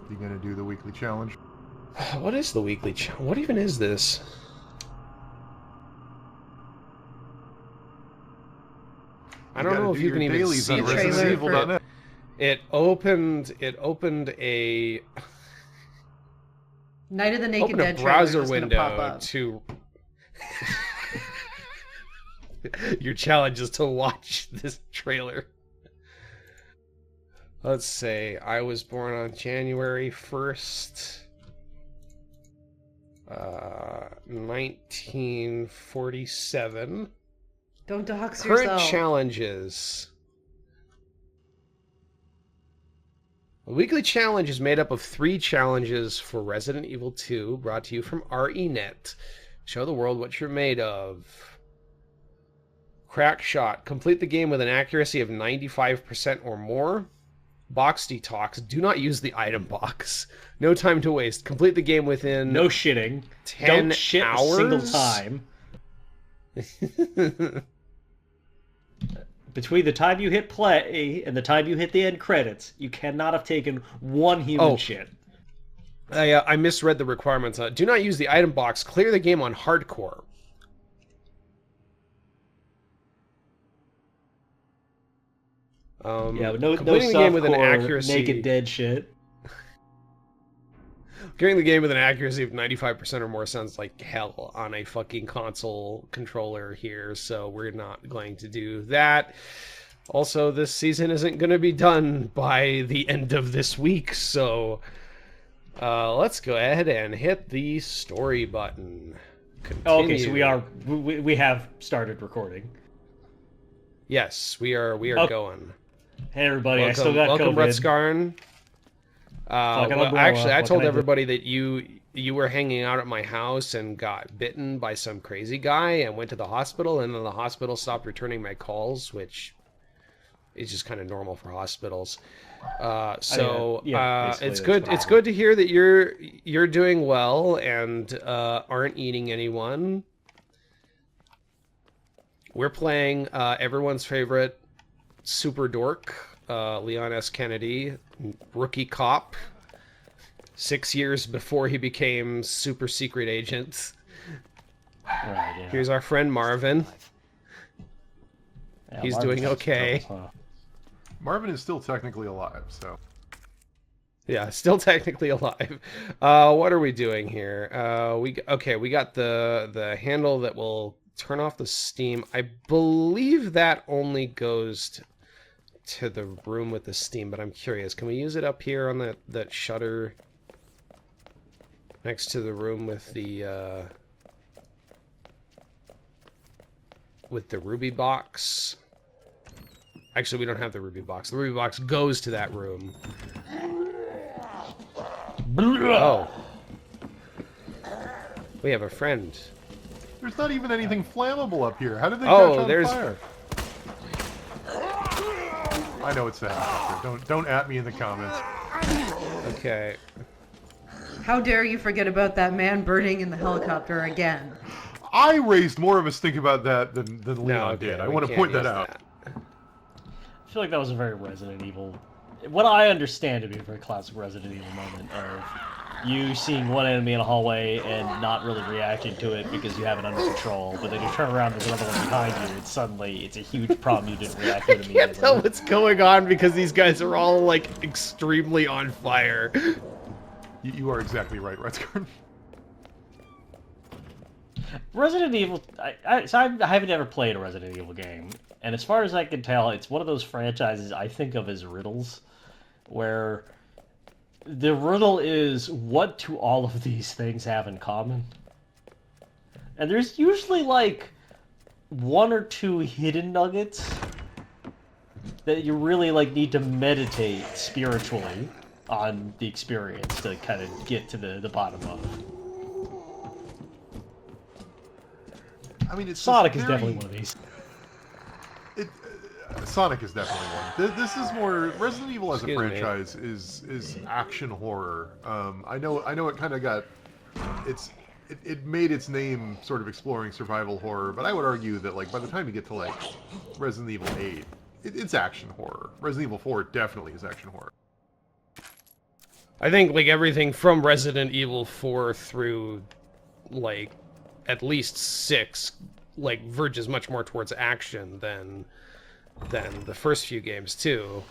You gonna do the weekly challenge? What is the weekly challenge? What even is this? I don't know if you can even see it. It opened a Night of the Naked Dead browser window to your challenge is to watch this trailer. Let's say I was born on January 1st, 1947. Don't dox yourself. yourself. Current challenges. The weekly challenge is made up of 3 challenges for Resident Evil 2, brought to you from RENet. Show the world what you're made of. Crack shot. Complete the game with an accuracy of 95% or more. Box detox. Do not use the item box. No time to waste. Complete the game within... No shitting. 10 Don't shit hours? a single time. Between the time you hit play and the time you hit the end credits, you cannot have taken one human shit. I misread the requirements. Do not use the item box. Clear the game on hardcore. Yeah, but no completing the game with an accuracy, naked dead shit. Clearing the game with an accuracy of 95% or more sounds like hell on a fucking console controller here, so we're not going to do that. Also, this season isn't going to be done by the end of this week, so let's go ahead and hit the story button. Continue. Okay, so we have started recording. Yes, we are going. Hey everybody, welcome, I still got welcome, COVID. Brett Scarn. Actually, I told everybody that you were hanging out at my house and got bitten by some crazy guy and went to the hospital, and then the hospital stopped returning my calls, which is just kind of normal for hospitals. It's good. It's good to hear that you're doing well and aren't eating anyone. We're playing everyone's favorite super dork, Leon S. Kennedy, rookie cop, 6 years before he became super secret agent. Right, yeah. Here's our friend Marvin. Yeah, He's Marvin's doing okay. Marvin is still technically alive, so... Yeah, still technically alive. What are we doing here? We got the handle that will turn off the steam. I believe that only goes to the room with the steam, but I'm curious. Can we use it up here on that shutter next to the room with the ruby box? Actually, we don't have the ruby box. The ruby box goes to that room. Oh. We have a friend. There's not even anything flammable up here. How did they catch on fire? I know it's that. Don't at me in the comments. Okay. How dare you forget about that man burning in the helicopter again? I raised more of a stink about that than Leon did. I want to point that out. I feel like that was a very Resident Evil... What I understand to be a very classic Resident Evil moment of you seeing one enemy in a hallway and not really reacting to it because you have it under control, but then you turn around and there's another one behind you, and suddenly it's a huge problem you didn't react to it immediately. I can't tell what's going on because these guys are all, like, extremely on fire. You are exactly right, Redskirn. Resident Evil... I haven't ever played a Resident Evil game, and as far as I can tell, it's one of those franchises I think of as riddles, where the riddle is, what do all of these things have in common? And there's usually, like, 1 or 2 hidden nuggets that you really, like, need to meditate spiritually on the experience to kind of get to the bottom of. I mean, Sonic is definitely one of these. Sonic is definitely one. This is more Resident Evil as a franchise is action horror. I know it kind of got it made its name sort of exploring survival horror, but I would argue that like by the time you get to like Resident Evil 8, it's action horror. Resident Evil 4 definitely is action horror. I think like everything from Resident Evil 4 through like at least 6 like verges much more towards action than the first few games too.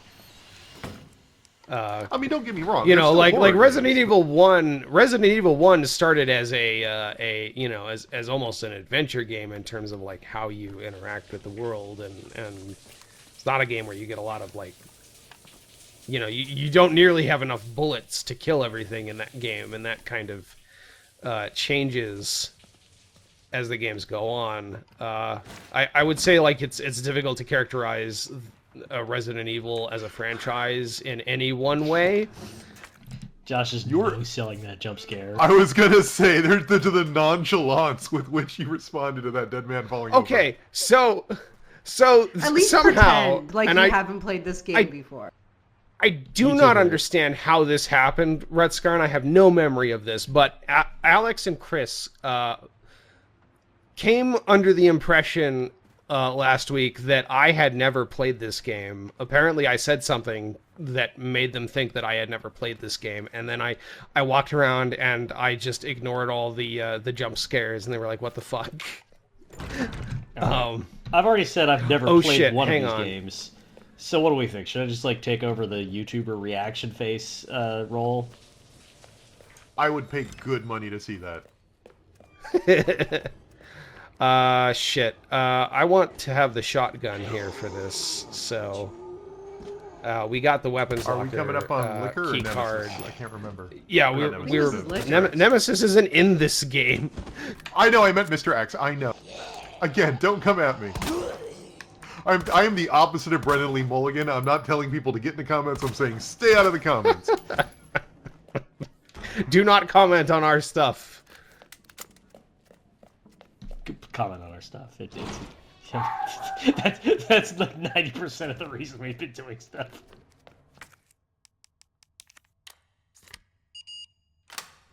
I mean, don't get me wrong. You they're know, still like horror Resident games, Evil 1. Resident Evil 1 started as a you know, as almost an adventure game in terms of like how you interact with the world, and it's not a game where you get a lot of like, you know, you don't nearly have enough bullets to kill everything in that game, and that kind of changes as the games go on. I would say like it's difficult to characterize Resident Evil as a franchise in any one way. Josh is no selling that jump scare. I was gonna say, there's the nonchalance with which you responded to that dead man falling over. Okay, so At least somehow, pretend like and you haven't played this game before. I do not understand how this happened, Rutscar, and I have no memory of this, but Alex and Chris came under the impression last week that I had never played this game. Apparently I said something that made them think that I had never played this game, and then I walked around and I just ignored all the jump scares, and they were like, what the fuck? I've already said I've never played one of these games. So what do we think? Should I just like take over the YouTuber reaction face role? I would pay good money to see that. Shit. I want to have the shotgun here for this, so we got the weapons locker. Are we coming up on liquor or key Nemesis? card. I can't remember. Yeah, Nemesis isn't in this game. I know, I meant Mr. X. I know. Again, don't come at me. I am the opposite of Brendan Lee Mulligan. I'm not telling people to get in the comments. I'm saying stay out of the comments. Do not comment on our stuff. Comment on our stuff. That's like 90% of the reason we've been doing stuff.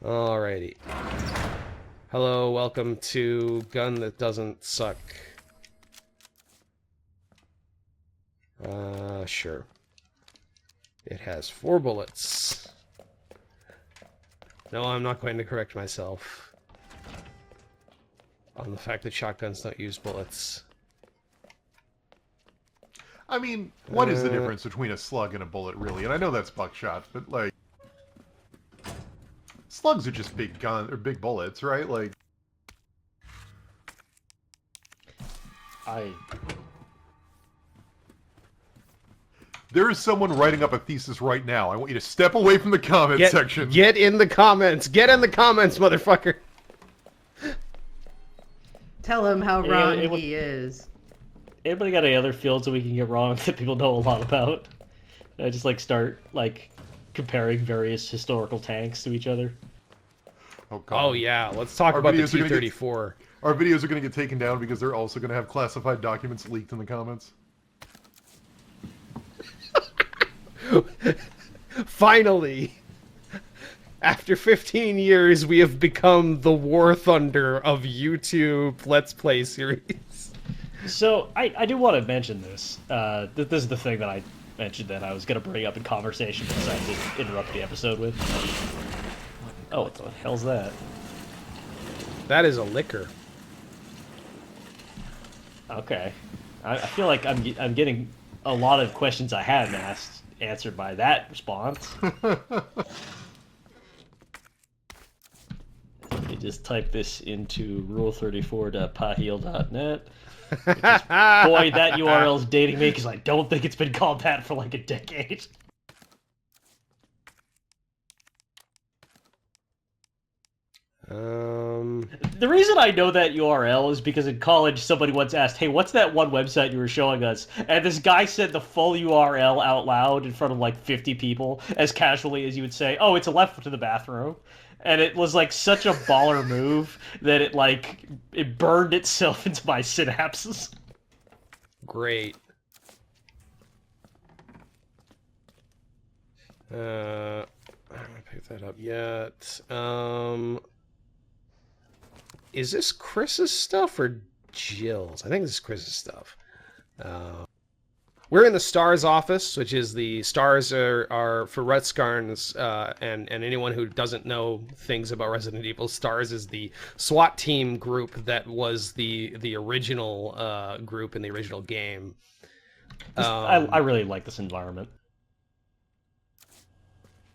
Alrighty. Hello, welcome to Gun That Doesn't Suck. Sure. It has 4 bullets. No, I'm not going to correct myself on the fact that shotguns don't use bullets. I mean, what is the difference between a slug and a bullet, really? And I know that's buckshot, but like, slugs are just big big bullets, right? Like, there is someone writing up a thesis right now. I want you to step away from the comment section. Get in the comments. Get in the comments, motherfucker. Tell him how wrong he is. Anybody got any other fields that we can get wrong that people know a lot about? I just like start like comparing various historical tanks to each other. Oh god. Oh yeah, let's talk about the T-34. Our videos are going to get taken down because they're also going to have classified documents leaked in the comments. Finally, after 15 years, we have become the War Thunder of YouTube Let's Play series. So, I do want to mention this. This is the thing that I mentioned that I was going to bring up in conversation, but decided to interrupt the episode with. Oh, what the hell's that? That is a liquor. Okay. I feel like I'm getting a lot of questions I hadn't asked answered by that response. Let me just type this into rule34.paheel.net. Boy, that URL is dating me because I don't think it's been called that for like a decade. The reason I know that URL is because in college somebody once asked, hey, what's that one website you were showing us? And this guy said the full URL out loud in front of like 50 people as casually as you would say, oh, it's a left to the bathroom. And it was like such a baller move that it burned itself into my synapses. Great. I haven't picked that up yet. Is this Chris's stuff or Jill's? I think this is Chris's stuff. We're in the STARS office, which is the STARS are for Rutskarns, and anyone who doesn't know things about Resident Evil. STARS is the SWAT team group that was the original group in the original game. I really like this environment.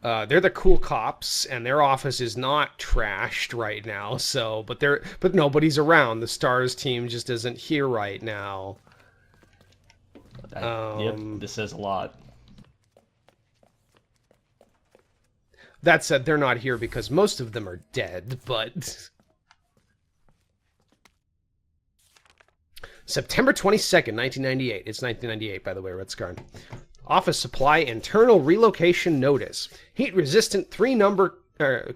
They're the cool cops, and their office is not trashed right now. So, but nobody's around. The STARS team just isn't here right now. Yep, this says a lot. That said, they're not here because most of them are dead, but... September 22nd, 1998. It's 1998, by the way, Red Scarn. Office supply internal relocation notice. Heat-resistant 3-number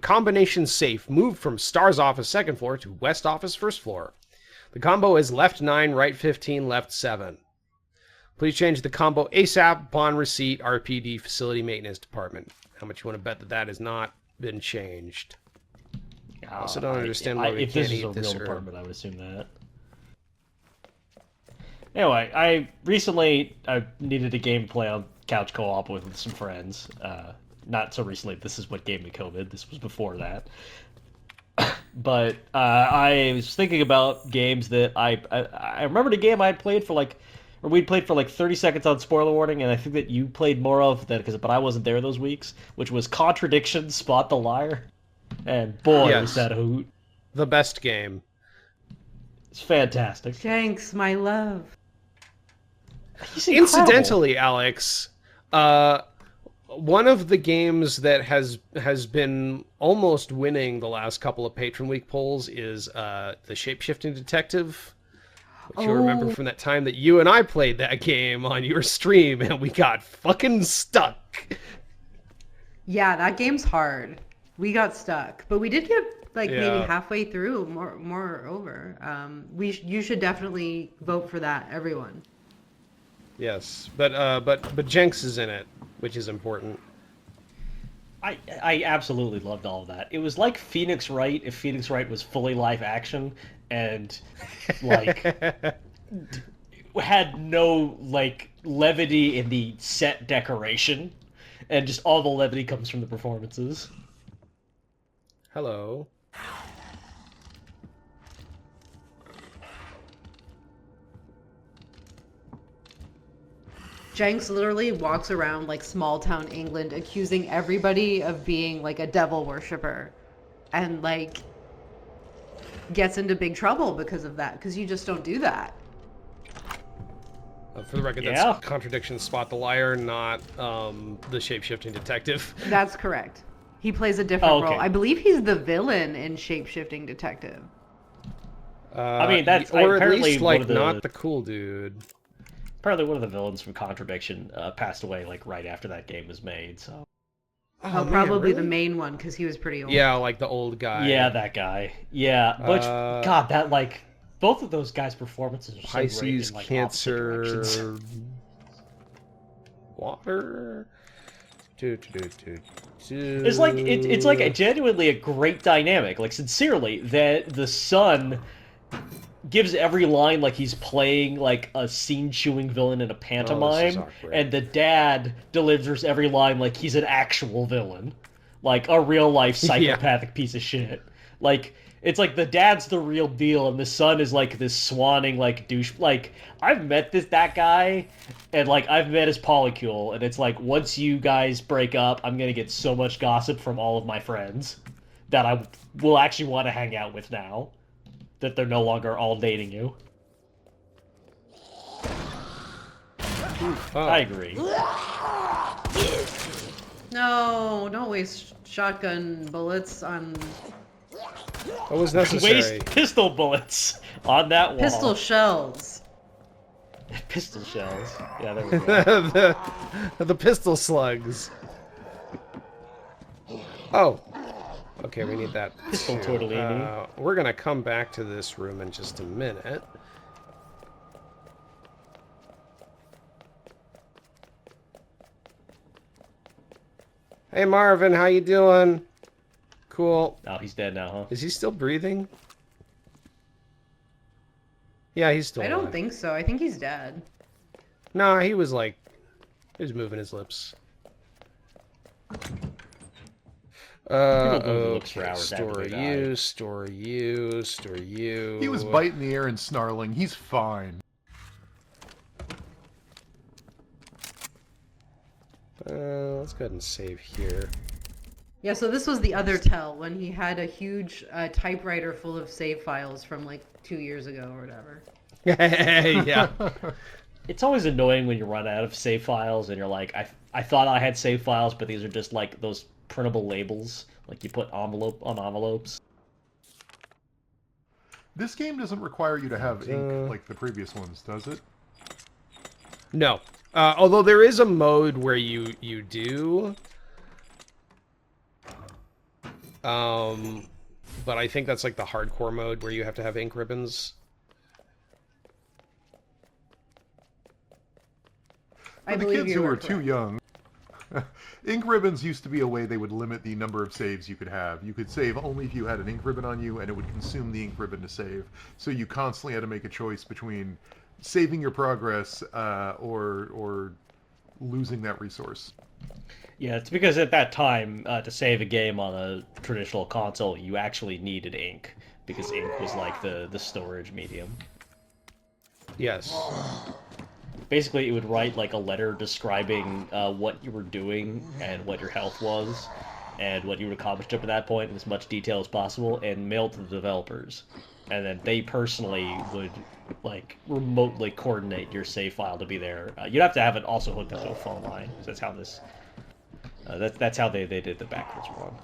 combination safe moved from STARS office 2nd floor to West office 1st floor. The combo is left 9, right 15, left 7. Please change the combo ASAP upon receipt, RPD Facility Maintenance Department. How much you want to bet that has not been changed? I also don't understand why we can't eat this. If this is a real department, I would assume that. Anyway, I recently needed a game to play on couch co-op with some friends. Not so recently. This is what gave me COVID. This was before that. But I was thinking about games that I remembered a game I had played for we'd played for 30 seconds on spoiler warning, and I think that you played more of that but I wasn't there those weeks, which was Contradiction, Spot the Liar. And boy, was that a hoot. The best game. It's fantastic. Jenks, my love. Incidentally, Alex, one of the games that has been almost winning the last couple of Patron Week polls is the Shapeshifting Detective. Which you remember from that time that you and I played that game on your stream and we got fucking stuck. Yeah, that game's hard. We got stuck, but we did get maybe halfway through, more over. You should definitely vote for that, everyone. Yes, but Jenks is in it, which is important. I absolutely loved all of that. It was like Phoenix Wright if Phoenix Wright was fully live action and had no levity in the set decoration, and just all the levity comes from the performances. Hello. Jenks literally walks around like small town England accusing everybody of being a devil worshiper, and gets into big trouble because of that, because you just don't do that. For the record, that's Contradiction, Spot the Liar, not the Shapeshifting Detective. That's correct. He plays a different role. I believe he's the villain in Shapeshifting Detective. I mean, that's or at apparently least not the cool dude. Apparently, one of the villains from Contradiction passed away right after that game was made. So. Oh, probably really? The main one, because he was pretty old. Yeah, the old guy. Yeah, that guy. Yeah, but God, that both of those guys' performances are so Pisces, great in Cancer, water. It's it's a genuinely a great dynamic. Sincerely, that the son gives every line like he's playing a scene-chewing villain in a pantomime, and the dad delivers every line like he's an actual villain, a real-life psychopathic piece of shit. It's the dad's the real deal, and the son is this swanning douche. I've met that guy, and I've met his polycule, and it's once you guys break up, I'm gonna get so much gossip from all of my friends that I will actually want to hang out with now. That they're no longer all dating you. I agree. No, don't waste shotgun bullets on... What was necessary? Waste pistol bullets on that wall. Pistol shells. Pistol shells. Yeah, there we go. the pistol slugs. Oh. Okay, we need that. Pistol tortellini. We're gonna come back to this room in just a minute. Hey Marvin, how you doing? Cool. Oh, he's dead now, huh? Is he still breathing? Yeah, he's still alive. I don't think so. I think he's dead. Nah, he was moving his lips. move their lips for Okay, hours after store they die. you, store you, store you. He was biting the air and snarling. He's fine. Let's go ahead and save here. Yeah, so this was the other tell when he had a huge typewriter full of save files from like 2 years ago or whatever. Yeah. It's always annoying when you run out of save files and you're like, I thought I had save files, but these are just like those printable labels, like you put envelope on envelopes. This game doesn't require you to have ink like the previous ones, does it? No. Although there is a mode where you do. But I think that's like the hardcore mode where you have to have ink ribbons. I For the believe kids you who are are too correct. young, ink ribbons used to be a way they would limit the number of saves you could have. You could save only if you had an ink ribbon on you, and it would consume the ink ribbon to save. So you constantly had to make a choice between saving your progress or losing that resource. Yeah, it's because at that time, to save a game on a traditional console, you actually needed ink, because ink was like the storage medium. Yes. Basically, it would write like a letter describing what you were doing and what your health was, and what you had accomplished up to that point in as much detail as possible, and mail to the developers. And then they personally would like remotely coordinate your save file to be there. You'd have to have it also hooked up to a phone line. So that's how this. That's how they did the backwards one.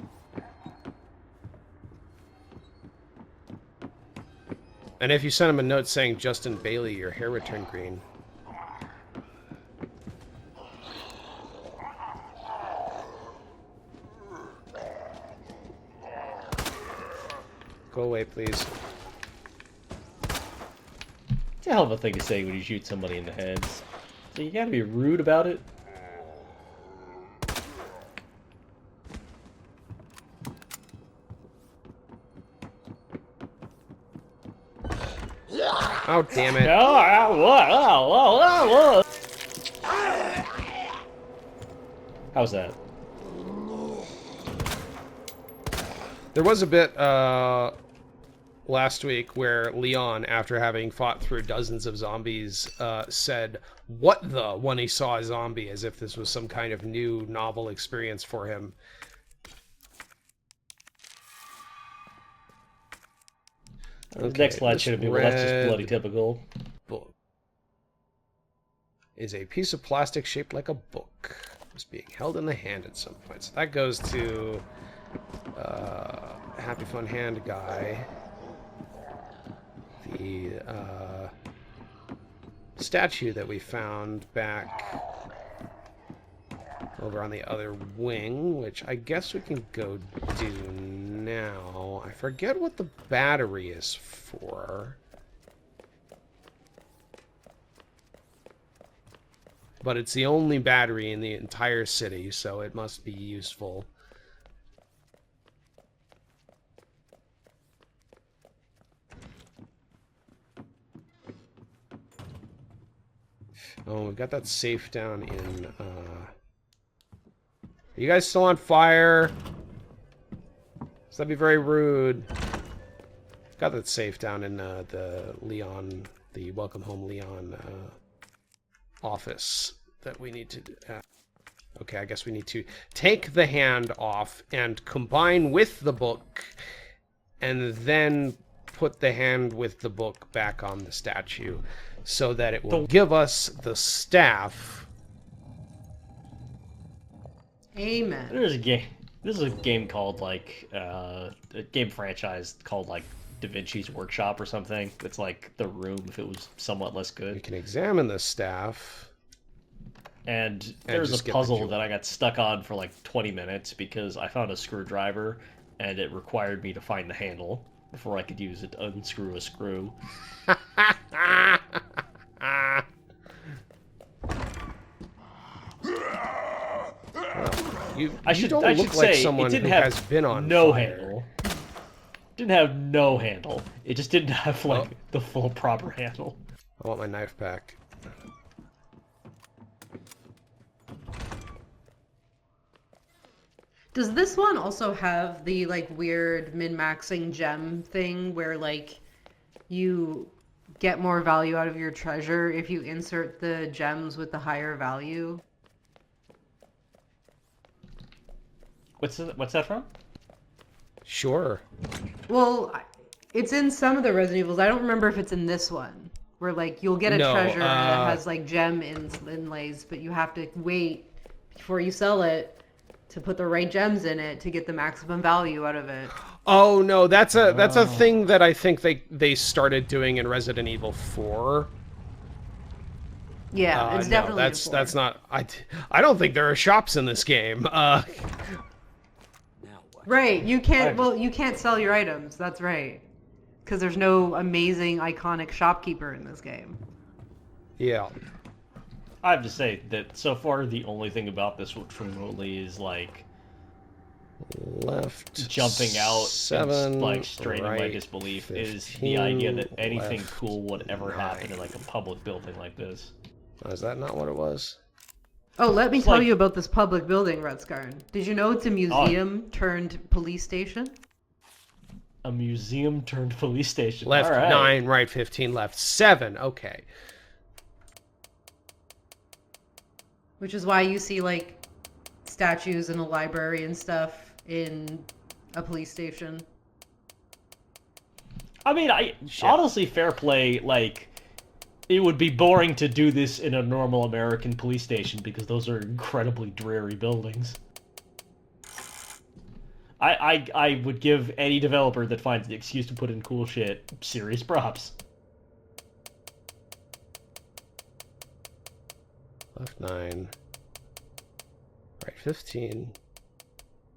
And if you send him a note saying, Justin Bailey, your hair would turn green. Go away, please. It's a hell of a thing to say when you shoot somebody in the head. So you gotta be rude about it. Oh, damn it. How's that? There was a bit last week where Leon, after having fought through dozens of zombies, said, "What the?" when he saw a zombie, as if this was some kind of new novel experience for him. The next line should have been, well, that's just bloody typical. Book is a piece of plastic shaped like a book. It's being held in the hand at some point. So that goes to Happy Fun Hand guy. The statue that we found back over on the other wing, which I guess we can go do now. I forget what the battery is for. But it's the only battery in the entire city, so it must be useful. Oh, we've got that safe down in, Are you guys still on fire? So that'd be very rude. Got that safe down in the Leon, the Welcome Home Leon office that we need to... okay, I guess we need to take the hand off and combine with the book, and then put the hand with the book back on the statue, so that it will give us the staff. Amen. There's a game. This is a game called like a game franchise called like Da Vinci's Workshop or something. It's like The Room if it was somewhat less We good. can examine the staff. And there's just a get the puzzle jewel. that I got stuck on for like 20 minutes because I found a screwdriver and it required me to find the handle before I could use it to unscrew a screw. You I should don't look like say someone it didn't who have has been on no fire. handle. Didn't have no handle. It just didn't have like Oh. the full proper handle. I want my knife back. Does this one also have the like weird min-maxing gem thing where like you get more value out of your treasure if you insert the gems with the higher value? What's that from? Sure. Well, it's in some of the Resident Evils. I don't remember if it's in this one, where like you'll get a treasure that has like gem inlays, but you have to wait before you sell it to put the right gems in it to get the maximum value out of it. Oh no, that's a thing that I think they started doing in Resident Evil 4. Yeah, it's definitely that's not. I don't think there are shops in this game. Right, you can't. Well, you can't sell your items. That's right, because there's no amazing, iconic shopkeeper in this game. Yeah. I have to say that so far the only thing about this remotely is like left jumping out 7, and like straining right, my disbelief 15, is the idea that anything left cool would ever 9. happen in like a public building like this. Oh, is that not what it was? Oh, let me It's tell like- you about this public building, Redscarn. Did you know it's a museum turned police station? A museum turned police station. Left All right. 9, right 15, left 7. Okay. Which is why you see like statues in a library and stuff in a police station. I mean, Shit. honestly, fair play. Like, it would be boring to do this in a normal American police station because those are incredibly dreary buildings. I would give any developer that finds the excuse to put in cool shit serious props. Left 9. Right 15.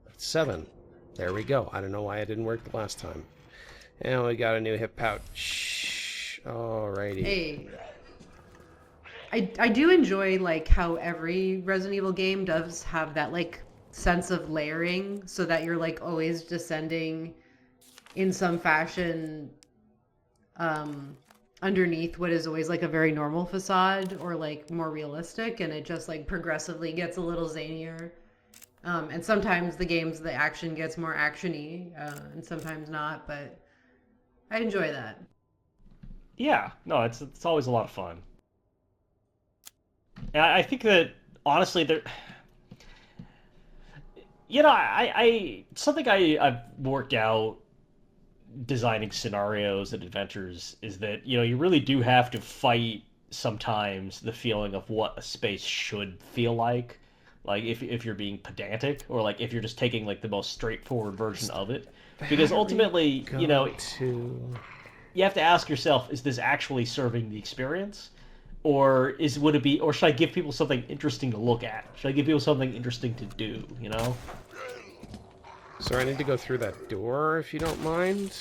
Left 7. There we go. I don't know why it didn't work the last time. And we got a new hip pouch. Alrighty. Hey. I do enjoy like how every Resident Evil game does have that like sense of layering so that you're like always descending in some fashion underneath what is always like a very normal facade or like more realistic, and it just like progressively gets a little zanier. And sometimes the action gets more actiony, and sometimes not, but I enjoy that. Yeah, no, it's always a lot of fun. And I think that honestly, there, you know, something I've worked out designing scenarios and adventures is that, you know, you really do have to fight sometimes the feeling of what a space should feel like if you're being pedantic, or like if you're just taking like the most straightforward version of it, because ultimately, you know, you have to ask yourself, is this actually serving the experience? Or should I give people something interesting to look at? Should I give people something interesting to do, you know? So I need to go through that door, if you don't mind.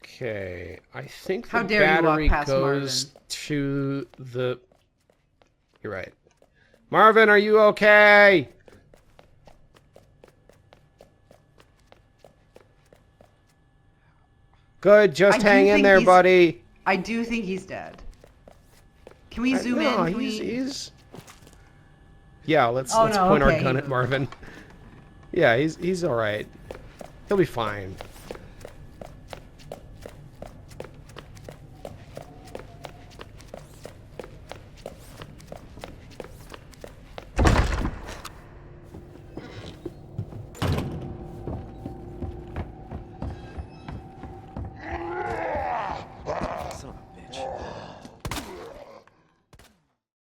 Okay, I think the How dare you walk battery past goes Marvin. to the... You're right. Marvin, are you okay? Good, just I do hang in think there, he's- buddy. I do think he's dead. Can we zoom No, in? Can he's... Yeah, let's Oh, point no, our okay, gun he's at Marvin. Yeah, he's all right. He'll be fine.